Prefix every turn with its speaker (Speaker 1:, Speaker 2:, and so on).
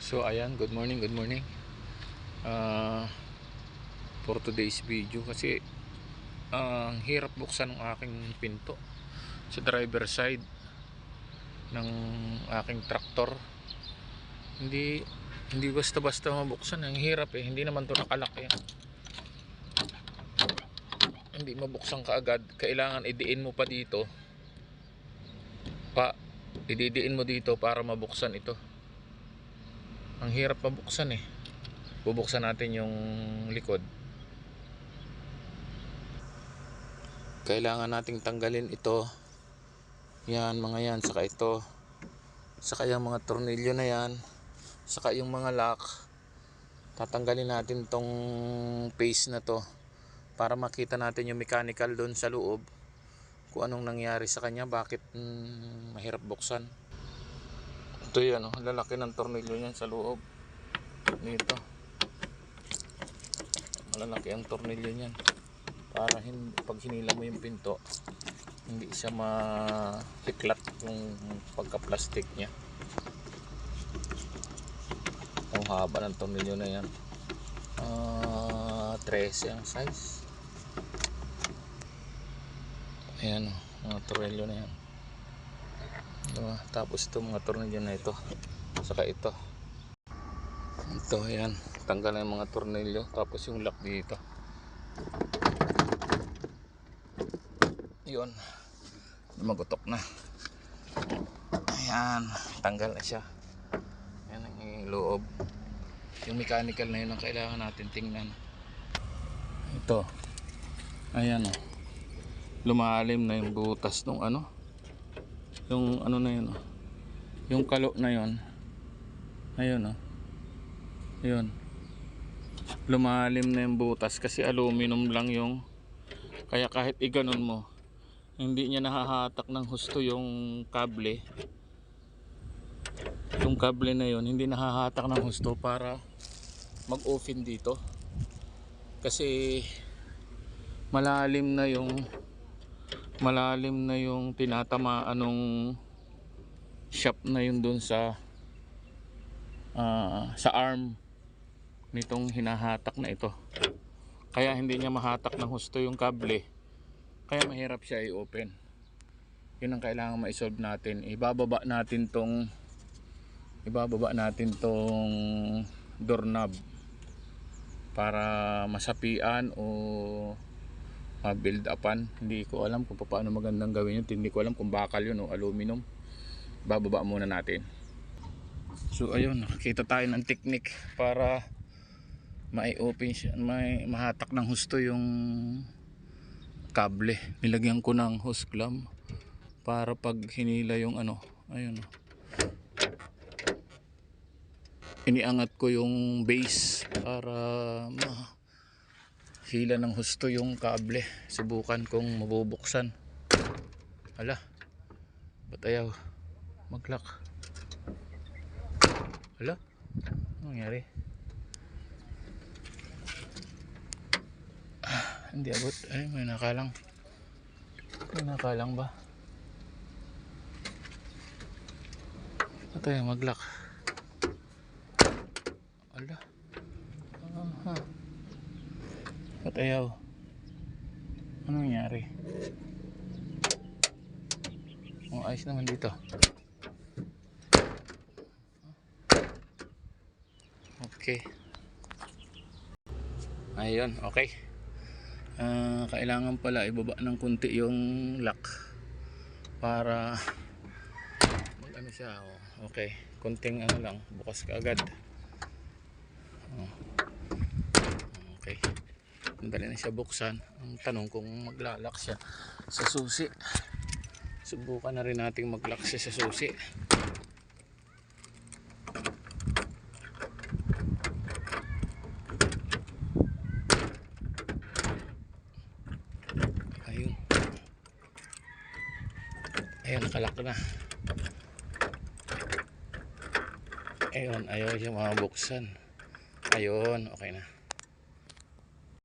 Speaker 1: So ayan, good morning, good morning. For today's video kasi ang hirap buksan ng aking pinto sa driver side ng aking traktor. Hindi basta-basta mabuksan, ang hirap eh. Hindi naman to nakalak yan. Hindi mabuksan kaagad, kailangan idiin mo pa dito. Ididiin mo dito para mabuksan ito. Ang hirap mabuksan eh. Bubuksan natin yung likod. Kailangan nating tanggalin ito. Yan, mga yan, saka ito. Saka yung mga tornilyo na yan. Saka yung mga lock. Tatanggalin natin tong face na to para makita natin yung mechanical doon sa loob. Kung anong nangyari sa kanya, bakit mahirap buksan. Ito yan, lalaki ng tornilyo niyan sa loob. Dito. Malalaki ang tornilyo niyan. Para pag hinila mo yung pinto, hindi siya mahiklat yung pagka-plastic niya. Ang haba ng tornilyo na yan. 13 ang size. Ayan, mga tornilyo na yan. Diba? Tapos ito mga tornilyo na ito. Saka ito. Ito, ayan. Tanggalan yung mga tornilyo. Tapos yung lock dito. Yun. Magutok na. Ayan. Tanggal na siya. Ayan ang loob. Yung mechanical na yun ang kailangan natin tingnan. Ito. Ayan o. Lumalim na yung butas nung ano. Yung ano na yun o. Yung kalo na yun. Ayun o. Ayun. Lumalim na yung butas kasi aluminum lang yung, kaya kahit iganon mo, hindi niya nahahatak ng husto yung kable. Yung kable na yun hindi nahahatak ng husto para mag-open dito kasi malalim na yung tinatamaan ng shaft na yun dun sa arm nitong hinahatak na ito, kaya hindi niya mahatak ng husto yung kable, kaya mahirap siya i-open. Yun ang kailangan ma-solve natin. Ibababa natin tong doorknob para masapian o build upan. Hindi ko alam kung paano magandang gawin yun. Hindi ko alam kung bakal yun o aluminum. Bababa muna natin. So ayun, nakakita tayo ng technique para ma-open siya, mahatak ng husto yung kable. Nilagyan ko ng hose clamp para pag hinila yung ano, ayun, iniangat ko yung base para mahila ng husto yung kable. Subukan kong mabubuksan. Hala, ba't ayaw mag-lock? Hala, ano nangyari? Hindi abot. Ay, may nakalang. May nakalang ba? Ba't ayaw mag-lock? Hala. Aha. Ba't ayaw? Ano nangyari? Oh, ayos naman dito. Okay. Ayun, okay. Kailangan pala ibaba ng kunti yung lock para ano siya. Okay, kunting ano lang, bukas ka agad. Okay, madali na siya buksan. Ang tanong kung maglalak siya sa susi. Subukan na rin natin mag-lock siya sa susi. Ayun. Ayun, nakalak na. Ayun, ayaw siya mabuksan. Ayun, okay na.